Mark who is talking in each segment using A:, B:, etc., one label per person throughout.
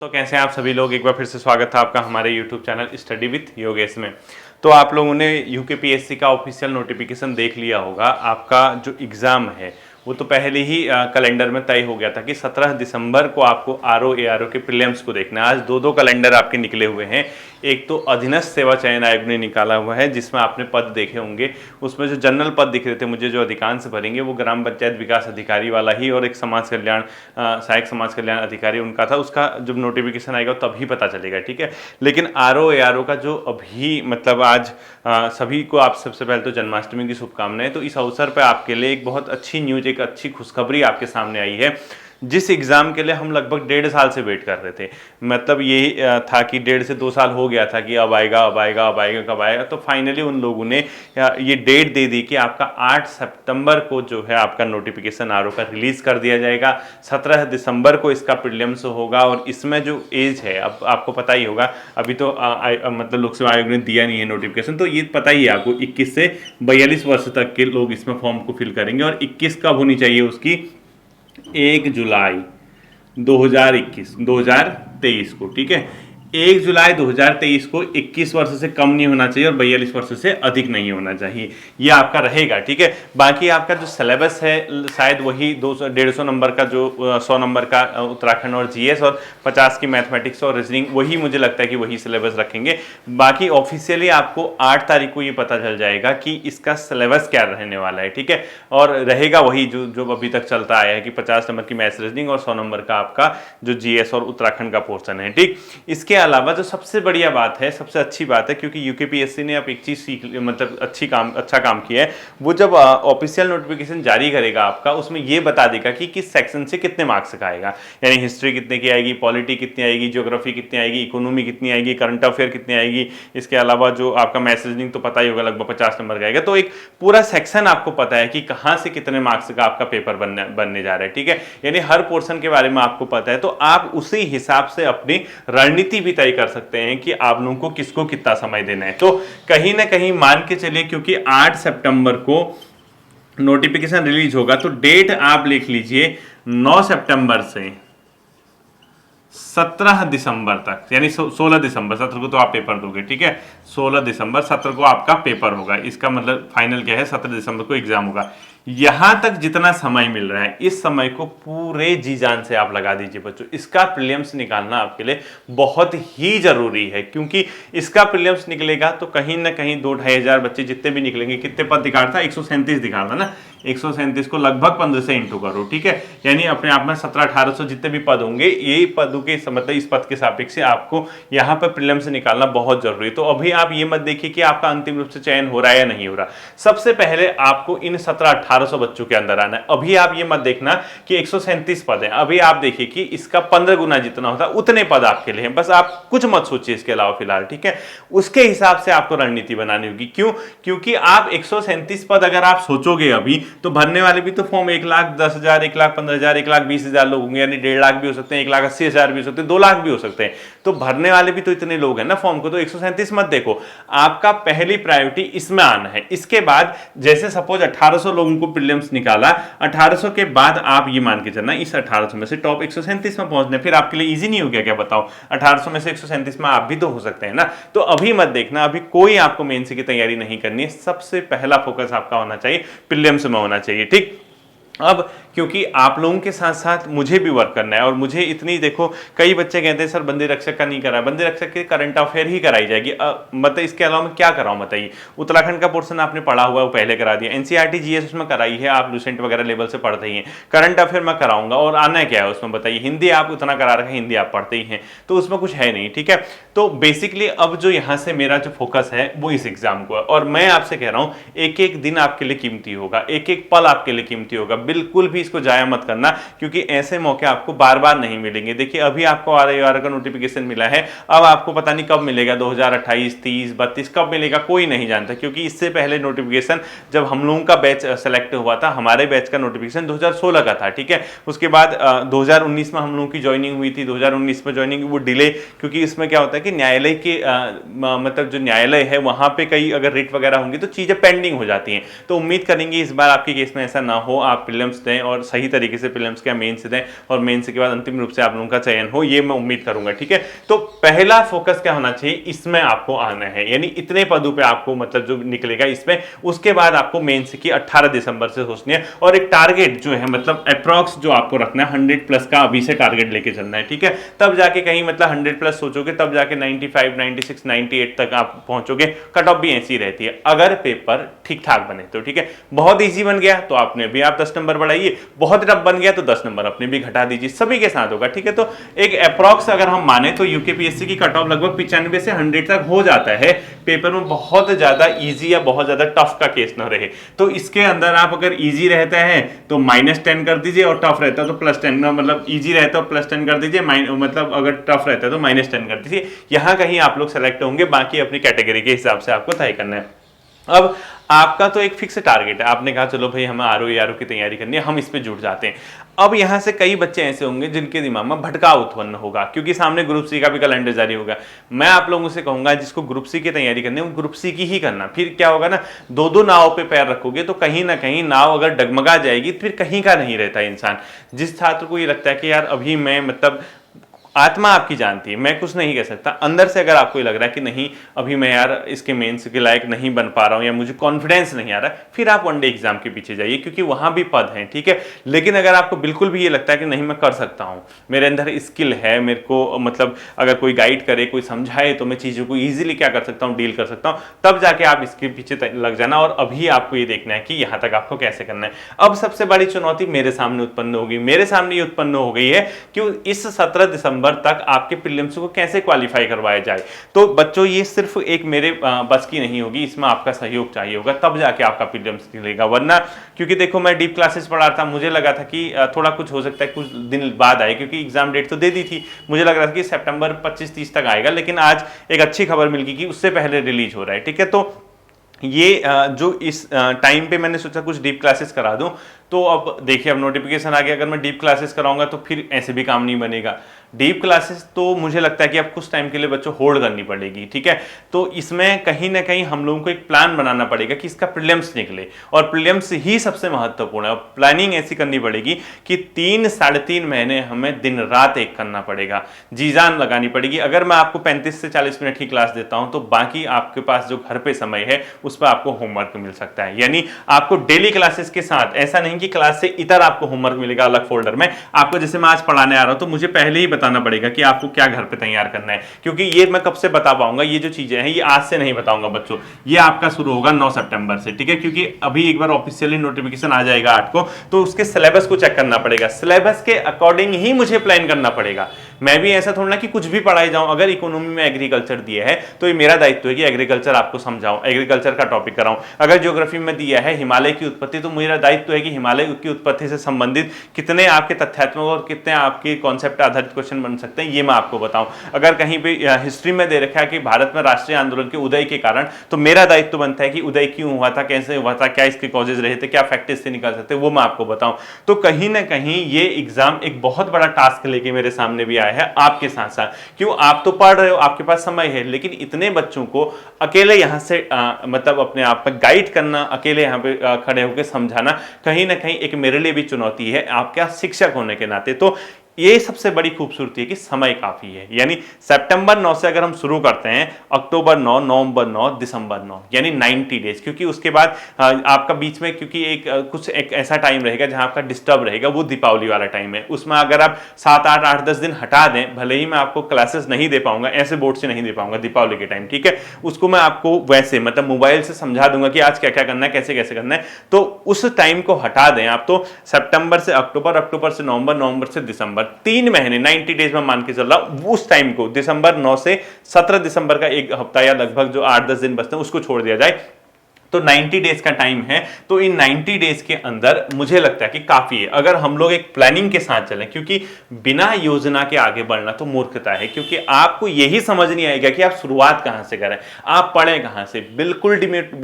A: तो कैसे हैं आप सभी लोग। एक बार फिर से स्वागत था आपका हमारे YouTube channel study with Yogesh में। तो आप लोगों ने यूकेपीएससी का ऑफिशियल नोटिफिकेशन देख लिया होगा। आपका जो एग्ज़ाम है वो तो पहले ही कैलेंडर में तय हो गया था कि 17 दिसंबर को आपको आरओ एआरओ के प्रीलिम्स को देखना है। आज दो कैलेंडर आपके निकले हुए हैं। एक तो अधीनस्थ सेवा चयन आयोग ने निकाला हुआ है जिसमें आपने पद देखे होंगे। उसमें जो जनरल पद दिख रहे थे मुझे जो अधिकांश भरेंगे वो ग्राम पंचायत विकास अधिकारी वाला ही और एक समाज कल्याण सहायक समाज कल्याण अधिकारी उनका था। उसका जब नोटिफिकेशन आएगा तभी पता चलेगा, ठीक है। लेकिन आरओ एआरओ का जो अभी मतलब आज सभी को आप सबसे पहले तो जन्माष्टमी की शुभकामनाएं। तो इस अवसर पर आपके लिए एक बहुत अच्छी न्यूज, एक अच्छी खुशखबरी आपके सामने आई है। जिस एग्ज़ाम के लिए हम लगभग 1.5 साल से वेट कर रहे थे, मतलब ये था कि 1.5 से 2 साल हो गया था कि अब आएगा अब आएगा अब आएगा कब आएगा, तो फाइनली उन लोगों ने ये डेट दे दी कि आपका 8 सितंबर को जो है आपका नोटिफिकेशन आरओ का रिलीज़ कर दिया जाएगा। 17 दिसंबर को इसका प्रीलिम्स होगा और इसमें जो एज है अब आपको पता ही होगा। अभी तो मतलब लोक सेवा आयोग ने दिया नहीं है नोटिफिकेशन, तो ये पता ही है आपको 21 से 42 वर्ष तक के लोग इसमें फॉर्म को फिल करेंगे। और 21 कब होनी चाहिए उसकी? 1 जुलाई 2023 को, ठीक है। 1 जुलाई 2023 को 21 वर्ष से कम नहीं होना चाहिए और 42 वर्ष से अधिक नहीं होना चाहिए। ये आपका रहेगा, ठीक है। बाकी आपका जो सिलेबस है शायद वही 150 नंबर का, जो 100 नंबर का उत्तराखंड और जीएस और 50 की मैथमेटिक्स और रीजनिंग, वही मुझे लगता है कि वही सिलेबस रखेंगे। बाकी ऑफिशियली आपको 8 तारीख को ये पता चल जाएगा कि इसका सिलेबस क्या रहने वाला है, ठीक है। और रहेगा वही जो अभी तक चलता आया है कि 50 नंबर की मैथ्स रीजनिंग और 100 नंबर का आपका जो जीएस और उत्तराखंड का पोर्शन है, ठीक। इसके अलावा जो सबसे बढ़िया बात है, सबसे अच्छी बात है, क्योंकि यूकेपीएससी ने अब एक चीज सीख, मतलब अच्छा काम किया है। वो जब ऑफिशियल नोटिफिकेशन जारी करेगा आपका, उसमें ये बता देगा कि किस सेक्शन से कितने मार्क्स का आएगा। यानी हिस्ट्री कितने की आएगी, पॉलिटी कितनी आएगी, ज्योग्राफी कितनी आएगी, इकोनॉमी कितनी आएगी, करंट अफेयर कितनी आएगी। इसके अलावा जो आपका मैथ्स रीजनिंग तो पता ही होगा लगभग 50 नंबर का आएगा। तो एक पूरा सेक्शन आपको पता है कि कहां से कितने मार्क्स का आपका पेपर बनने जा रहा है, ठीक है। यानी हर पोर्शन के बारे में आपको पता है, तो आप उसी हिसाब से अपनी रणनीति भी तय कर सकते हैं कि आप लोगों को किसको कितना समय देना है। तो कहीं ना कहीं मान के चलिए, क्योंकि 8 सितंबर को नोटिफिकेशन रिलीज होगा, तो डेट आप लिख लीजिए 9 सितंबर से 17 दिसंबर तक, यानी 16 दिसंबर, 17 को तो आप पेपर दोगे, ठीक है। 16 दिसंबर 17 को आपका पेपर होगा। इसका मतलब फाइनल क्या है, 17 दिसंबर को एग्जाम होगा। यहां तक जितना समय मिल रहा है, इस समय को पूरे जी जान से आप लगा दीजिए बच्चों। इसका प्रीलिम्स निकालना आपके लिए बहुत ही जरूरी है, क्योंकि इसका प्रीलिम्स निकलेगा तो कहीं ना कहीं 2-2.5 हजार बच्चे जितने भी निकलेंगे, कितने पद दिखा रहा था, 137 दिखा रहा था ना, 137 को लगभग 15 से इंटू करो, ठीक है। यानी अपने आप में 1700-1800 जितने भी पद होंगे, ये पदों के मतलब इस पद के सापेक्ष से आपको यहाँ पर प्रीलिम्स निकालना बहुत जरूरी है। तो अभी आप ये मत देखिए कि आपका अंतिम रूप से चयन हो रहा है या नहीं हो रहा। सबसे पहले आपको इन 1700-1800 बच्चों के अंदर आना है। अभी आप ये मत देखना कि 137 पद है, अभी आप देखिए कि इसका 15 गुना जितना होता है उतने पद आपके लिए हैं। बस आप कुछ मत सोचिए इसके अलावा फिलहाल, ठीक है। उसके हिसाब से आपको रणनीति बनानी होगी। क्यों? क्योंकि आप 137 पद अगर आप सोचोगे अभी, तो भरने वाले भी तो फॉर्म 1,10,000, 1,15,000, 1,20,000 लोग होंगे, यानी 1.5 लाख भी हो सकते हैं, 1,80,000 भी हो सकते हैं, 2 लाख भी हो सकते हैं। तो भरने वाले भी तो इतने लोग हैं ना फॉर्म को। तो 137 मत देखो, आपका पहली प्रायोरिटी इसमें आना है। इसके बाद जैसे सपोज 1800 लोगों को प्रीलिम्स निकाला, 1800 के बाद आप ये मान के चलना इस 1800 में से टॉप 137 में पहुंचने, फिर आपके लिए इजी नहीं हो गया क्या? बताओ, 1800 में से 137 में आप भी तो हो सकते हैं ना। तो अभी मत देखना, अभी कोई आपको मेंस की तैयारी नहीं करनी है। सबसे पहला फोकस आपका होना चाहिए प्रीलिम्स में होना चाहिए, ठीक। अब क्योंकि आप लोगों के साथ साथ मुझे भी वर्क करना है, और मुझे इतनी देखो, कई बच्चे कहते हैं सर बंदी रक्षक का नहीं करा, बंदी रक्षक के करंट अफेयर ही कराई जाएगी। मतलब इसके अलावा मैं क्या कराऊं बताइए? उत्तराखंड का पोर्शन आपने पढ़ा हुआ है, वो पहले करा दिया। एनसीईआरटी जीएस उसमें कराई है, आप लूसेंट वगैरह लेवल से पढ़ते ही हैं। करंट अफेयर मैं कराऊंगा, और आना क्या है उसमें बताइए? हिंदी आप उतना करा रखे, हिंदी आप पढ़ते ही हैं, तो उसमें कुछ है नहीं, ठीक है। तो बेसिकली अब जो यहाँ से मेरा जो फोकस है वो इस एग्जाम को है, और मैं आपसे कह रहा हूँ एक एक दिन आपके लिए कीमती होगा, एक एक पल आपके लिए कीमती होगा। बिल्कुल भी इसको जाया मत करना, क्योंकि ऐसे मौके आपको बार बार नहीं मिलेंगे। देखिए अभी आपको आरआर का नोटिफिकेशन मिला है, अब आपको पता नहीं कब मिलेगा, 2028, 30, 32 कब मिलेगा कोई नहीं जानता। क्योंकि इससे पहले नोटिफिकेशन जब हम लोगों का बैच सेलेक्ट हुआ था, हमारे बैच का नोटिफिकेशन 2016 का था, ठीक है। उसके बाद 2019 में हम लोगों की ज्वाइनिंग हुई थी, 2019 में ज्वाइनिंग वो डिले, क्योंकि इसमें क्या होता है कि न्यायालय के मतलब जो न्यायालय है वहां पे कई अगर रिट वगैरह होंगी तो चीजें पेंडिंग हो जाती हैं। तो उम्मीद करेंगे इस बार आपके केस में ऐसा ना हो, आप प्रीलिम्स दें और सही तरीके से प्रीलिम्स का मेंस दें और मेंस के बाद अंतिम रूप से आप लोगों का चयन हो, ये मैं उम्मीद करूंगा। ठीक है, तो पहला फोकस क्या होना चाहिए, इसमें आपको आना है, यानी इतने पदों पे आपको मतलब जो निकलेगा इसमें, उसके बाद आपको मेंस की 18 दिसंबर से सोचनी है और एक टारगेट जो है मतलब अप्रॉक्स जो आपको रखना है 100 प्लस का अभी से टारगेट लेके चलना है। ठीक है, तब जाके कहीं मतलब 100 प्लस सोचोगे तब जाके 95, 96, 98 तक आप पहुंचोगे। कट ऑफ भी ऐसी रहती है अगर पेपर ठीक ठाक बने तो। ठीक है, बहुत इजी बन गया तो आपने भी आप 10 नंबर बढ़ाइए, बहुत टफ बन गया तो 10 नंबर अपने भी घटा दीजिए, सभी के साथ होगा। ठीक है, तो एक अप्रॉक्स अगर हम माने तो यूकेपीएससी की कट ऑफ लगभग 95 से 100 तक हो जाता है। पेपर में बहुत ज्यादा इजी या बहुत ज्यादा टफ का केस ना रहे तो इसके अंदर आप अगर इजी रहता है तो -10 कर दीजिए और टफ रहता है तो +10, मतलब इजी रहता है +10 कर दीजिए, मतलब अगर टफ रहता है तो -10 कर दीजिए। यहां कहीं आप लोग सेलेक्ट होंगे, बाकी अपनी कैटेगरी के हिसाब से आपको तय करना है। अब आपका तो एक फिक्स टारगेट है, आपने कहा चलो भाई हमें आरओ की तैयारी करनी है, हम इस पे जुट जाते हैं। अब यहां से कई बच्चे ऐसे होंगे जिनके दिमाग में भटकाव उत्पन्न होगा क्योंकि सामने ग्रुप सी का भी कैलेंडर जारी होगा। मैं आप लोगों से कहूंगा जिसको ग्रुप सी की तैयारी करनी है वो ग्रुप सी की ही करना। फिर क्या होगा ना, दो नाव पे पैर रखोगे तो कहीं ना कहीं नाव अगर डगमगा जाएगी फिर कहीं का नहीं रहता इंसान। जिस छात्र को ये लगता है कि यार अभी मैं मतलब आत्मा आपकी जानती है, मैं कुछ नहीं कह सकता, अंदर से अगर आपको लग रहा है कि नहीं अभी मैं यार इसके मेंस के लायक नहीं बन पा रहा हूं या मुझे कॉन्फिडेंस नहीं आ रहा, फिर आप वनडे एग्जाम के पीछे जाइए क्योंकि वहां भी पद हैं। ठीक है, लेकिन अगर आपको बिल्कुल भी ये लगता है कि नहीं मैं कर सकता हूं, मेरे अंदर स्किल है, मेरे को मतलब अगर कोई गाइड करे, कोई समझाए तो मैं चीजों को ईजिली क्या कर सकता हूँ, डील कर सकता हूँ, तब जाके आप इसके पीछे लग जाना। और अभी आपको ये देखना है कि यहां तक आपको कैसे करना है। अब सबसे बड़ी चुनौती मेरे सामने उत्पन्न होगी, मेरे सामने ये उत्पन्न हो गई है कि इस 17 दिसंबर तक आपके प्रीलिम्स को कैसे क्वालिफाई करवाया जाए। तो बच्चों ये सिर्फ एक मेरे बस की नहीं होगी, इसमें आपका सहयोग चाहिए होगा, तब जाके आपका प्रीलिम्स निकलेगा। वरना क्योंकि देखो मैं डीप क्लासेस पढ़ा था, मुझे लगा था कि थोड़ा कुछ हो सकता है कुछ दिन बाद आए क्योंकि एग्जाम डेट तो दे दी थी, मुझे लग रहा था कि सितंबर 25-30 तक आएगा, लेकिन आज एक अच्छी खबर मिल गई कि उससे पहले रिलीज हो रहा है। ठीक है, तो ये जो इस टाइम पे मैंने सोचा कुछ डीप क्लासेस करा दूं, तो अब देखिए अब नोटिफिकेशन आ गया, अगर मैं डीप क्लासेस कराऊंगा तो फिर ऐसे भी काम नहीं बनेगा। डीप क्लासेस तो मुझे लगता है कि अब कुछ टाइम के लिए बच्चों होल्ड करनी पड़ेगी। ठीक है, तो इसमें कहीं ना कहीं हम लोगों को एक प्लान बनाना पड़ेगा कि इसका प्रीलिम्स निकले और प्रीलिम्स ही सबसे महत्वपूर्ण है। और प्लानिंग ऐसी करनी पड़ेगी कि 3-3.5 महीने हमें दिन रात एक करना पड़ेगा, जी जान लगानी पड़ेगी। अगर मैं आपको 35 से 40 मिनट की क्लास देता हूं तो बाकी आपके पास जो घर पे समय है उस पर आपको होमवर्क मिल सकता है। यानी आपको डेली क्लासेस के साथ, ऐसा नहीं कि क्लास से इतर आपको होमवर्क मिलेगा अलग फोल्डर में, आपको जैसे मैं आज पढ़ाने आ रहा हूं तो मुझे पहले ही बताना पड़ेगा कि आपको क्या घर पे तैयार करना है, क्योंकि ये मैं कब से बता पाऊंगा, ये जो चीजें हैं ये आज से नहीं बताऊंगा बच्चों, ये आपका शुरू होगा 9 सितंबर से। ठीक है, क्योंकि अभी एक बार ऑफिशियली नोटिफिकेशन आ जाएगा 8 को, तो उसके सिलेबस को चेक करना पड़ेगा, सिलेबस के अकॉर्डिंग ही मुझे प्लान करना पड़ेगा। मैं भी ऐसा थोड़ा ना कि कुछ भी पढ़ाई जाऊं, अगर इकोनॉमी में एग्रीकल्चर दिया है तो ये मेरा दायित्व है कि एग्रीकल्चर आपको समझाऊं, एग्रीकल्चर का टॉपिक कराऊं। अगर ज्योग्राफी में दिया है हिमालय की उत्पत्ति, तो मेरा दायित्व है कि हिमालय की उत्पत्ति से संबंधित कितने आपके तथ्यात्मक और कितने आपके कॉन्सेप्ट आधारित क्वेश्चन बन सकते हैं ये मैं आपको बताऊं। अगर कहीं पे हिस्ट्री में दे रखा है कि भारत में राष्ट्रीय आंदोलन के उदय के कारण, तो मेरा दायित्व बनता है कि उदय क्यों हुआ था, कैसे हुआ था, क्या इसके कॉजेज रहे थे, क्या फैक्टर्स से निकाल सकते, वो मैं आपको बताऊं। तो कहीं ना कहीं ये एग्जाम एक बहुत बड़ा टास्क लेके मेरे सामने भी आया है आपके साथ साथ। क्यों, आप तो पढ़ रहे हो, आपके पास समय है, लेकिन इतने बच्चों को अकेले यहां से मतलब अपने आप पर गाइड करना, अकेले यहां पे खड़े होकर समझाना कहीं ना कहीं एक मेरे लिए भी चुनौती है आपका शिक्षक होने के नाते। तो ये सबसे बड़ी खूबसूरती है कि समय काफी है, यानी सितंबर 9 से अगर हम शुरू करते हैं, अक्टूबर 9, नवंबर 9, दिसंबर 9, यानी 90 डेज, क्योंकि उसके बाद आपका बीच में क्योंकि एक ऐसा टाइम रहेगा जहां आपका डिस्टर्ब रहेगा, वो दीपावली वाला टाइम है। उसमें अगर आप 7, 8, 8, 10 दिन हटा दें, भले ही मैं आपको क्लासेस नहीं दे पाऊंगा, ऐसे बोर्ड से नहीं दे पाऊंगा दीपावली के टाइम, ठीक है, उसको मैं आपको वैसे मतलब मोबाइल से समझा दूंगा कि आज क्या क्या करना है, कैसे कैसे करना है। तो उस टाइम को हटा दें आप, तो सितंबर से अक्टूबर, अक्टूबर से नवंबर, नवंबर से दिसंबर, 3 महीने 90 डेज में मान के चल रहा हूं, उस टाइम को दिसंबर 9 से 17 दिसंबर का एक हफ्ता या लगभग जो 8-10 दिन बचते हैं उसको छोड़ दिया जाए, तो 90 डेज का टाइम है। तो इन 90 डेज के अंदर मुझे लगता है कि काफी है अगर हम लोग एक प्लानिंग के साथ चलें, क्योंकि बिना योजना के आगे बढ़ना तो मूर्खता है, क्योंकि आपको यही समझ नहीं आएगा कि आप शुरुआत कहां से करें, आप पढ़ें कहां से। बिल्कुल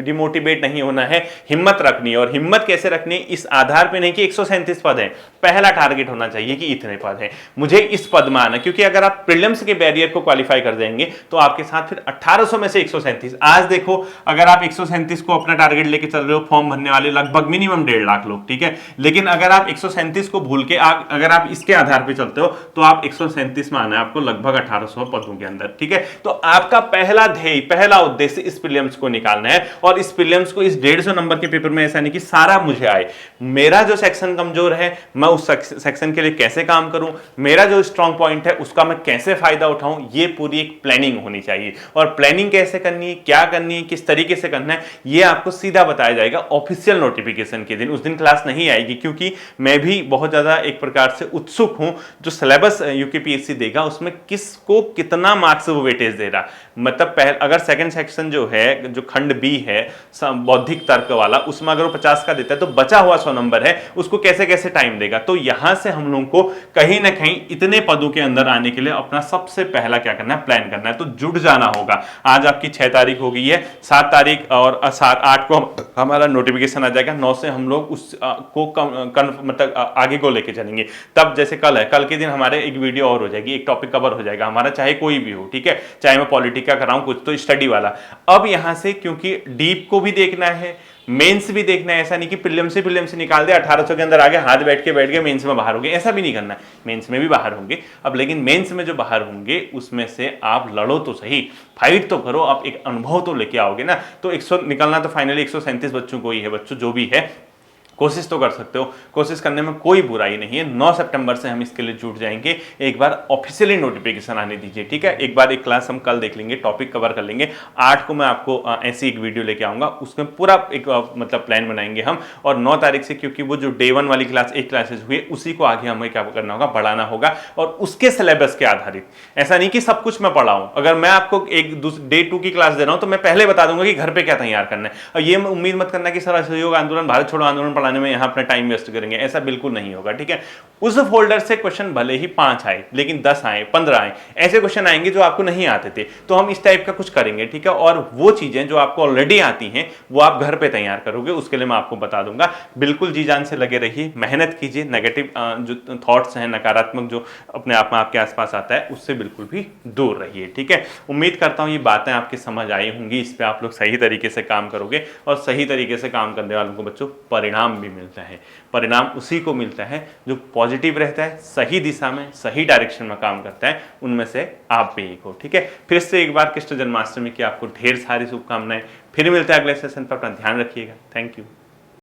A: डिमोटिवेट नहीं होना है, हिम्मत रखनी है। और हिम्मत कैसे रखनी है, इस आधार पर नहीं कि 137 पद है, पहला टारगेट होना चाहिए कि इतने पद है, मुझे इस पद में आना। क्योंकि अगर आप प्रीलिम्स के बैरियर को क्वालिफाई कर देंगे तो आपके साथ फिर 1800 में से 137, आज देखो अगर आप 137 को अपना टारगेट लेके चल रहे हो, फॉर्म भरने वाले लगभग मिनिमम 1.5 लाख लोग, ठीक है। लेकिन अगर आप 137 को भूल के अगर आप इसके आधार पे चलते हो तो आप 137 में आना है आपको लगभग 1800 पदों के अंदर, ठीक है। तो आपका पहला ध्येय, पहला उद्देश्य इस प्रीलिम्स को निकालना है, और इस प्रीलिम्स को इस 150 नंबर के पेपर में ऐसा नहीं कि सारा मुझे आए, मेरा जो सेक्शन कमजोर है मैं उस सेक्शन के लिए कैसे काम करूं, मेरा जो स्ट्रॉन्ग पॉइंट है उसका मैं कैसे फायदा उठाऊं, ये पूरी एक प्लानिंग होनी चाहिए। और प्लानिंग कैसे करनी है, क्या करनी है, किस तरीके से करना है, ये आपको सीधा बताया जाएगा ऑफिशियल नोटिफिकेशन के दिन। उस दिन क्लास नहीं आएगी, क्योंकि मैं भी बहुत ज्यादा एक प्रकार से उत्सुक हूं जो सिलेबस यूकेपीएससी देगा उसमें किसको कितना मार्क्स वो वेटेज दे रहा। मतलब अगर सेकंड सेक्शन जो है, जो खंड बी है बौद्धिक तर्क वाला, उसमें अगर वो 50 का देता है तो बचा हुआ 100 नंबर है उसको कैसे कैसे टाइम देगा। तो यहां से हम लोगों को कहीं ना कहीं इतने पदों के अंदर आने के लिए अपना सबसे पहला क्या करना है, प्लान करना है। तो जुट जाना होगा। आज आपकी 6 तारीख हो गई है, 7 तारीख और 8 को हमारा नोटिफिकेशन आ जाएगा, 9 से हम लोग उस को मतलब आगे को लेके चलेंगे। तब जैसे कल है, कल के दिन हमारे एक वीडियो और हो जाएगी, एक टॉपिक कवर हो जाएगा हमारा, चाहे कोई भी हो, ठीक है, चाहे मैं पॉलिटिक्स का कर रहा हूं कुछ तो स्टडी वाला। अब यहां से क्योंकि डीप को भी देखना है, मेंस भी देखना है, ऐसा नहीं कि प्रीलिम्स से निकाल दे 1800 के अंदर आगे हाथ बैठ गए मेंस में बाहर हो गए, ऐसा भी नहीं करना। मेंस में भी बाहर होंगे अब, लेकिन मेंस में जो बाहर होंगे उसमें से आप लड़ो तो सही, फाइट तो करो, आप एक अनुभव तो लेके आओगे ना। तो 100 निकलना तो फाइनली 137 बच्चों को ही है, बच्चों जो भी है कोशिश तो कर सकते हो, कोशिश करने में कोई बुराई नहीं है। 9 सितंबर से हम इसके लिए जुट जाएंगे, एक बार ऑफिशियली नोटिफिकेशन आने दीजिए, ठीक है। एक बार एक क्लास हम कल देख लेंगे, टॉपिक कवर कर लेंगे। 8 को मैं आपको ऐसी एक वीडियो लेके आऊंगा, उसमें पूरा एक मतलब प्लान बनाएंगे हम। और 9 तारीख से क्योंकि वो जो डे 1 वाली क्लास 1 क्लासेस हुई उसी को आगे हमें क्या करना होगा, बढ़ाना होगा, और उसके सिलेबस के आधारित। ऐसा नहीं कि सब कुछ मैं पढ़ाऊं, अगर मैं आपको एक डे 2 की क्लास दे रहा हूं तो मैं पहले बता दूंगा कि घर पे क्या तैयार करना है। और ये उम्मीद मत करना कि सर असहयोग आंदोलन, भारत छोड़ो आंदोलन में यहां अपना टाइम वेस्ट करेंगे, ऐसा बिल्कुल नहीं होगा, ठीक है। उस फोल्डर से क्वेश्चन भले ही 5 आए, लेकिन 10 आए, 15 आए, ऐसे क्वेश्चन आएंगे जो आपको नहीं आते थे, तो हम इस टाइप का कुछ करेंगे, ठीक है। और वो चीजें जो आपको ऑलरेडी आती हैं वो आप घर पे तैयार करोगे, उसके लिए मैं आपको बता दूंगा। बिल्कुल जी जान से लगे रहिए, मेहनत कीजिए, नेगेटिव जो थॉट्स हैं, नकारात्मक जो अपने आप में आपके आसपास आता है उससे बिल्कुल भी दूर रहिए, ठीक है। उम्मीद करता हूं ये बातें आपकी समझ आई होंगी, इस पे आप लोग सही तरीके से काम करोगे, और सही तरीके से काम करने वालों को बच्चों परिणाम भी मिलता है। परिणाम उसी को मिलता है जो पॉजिटिव रहता है, सही दिशा में, सही डायरेक्शन में काम करता है, उनमें से आप भी एक हो, ठीक है। फिर से एक बार कृष्ण जन्माष्टमी की आपको ढेर सारी शुभकामनाएं। फिर मिलते हैं अगले सेशन पर, अपना ध्यान रखिएगा। Thank you.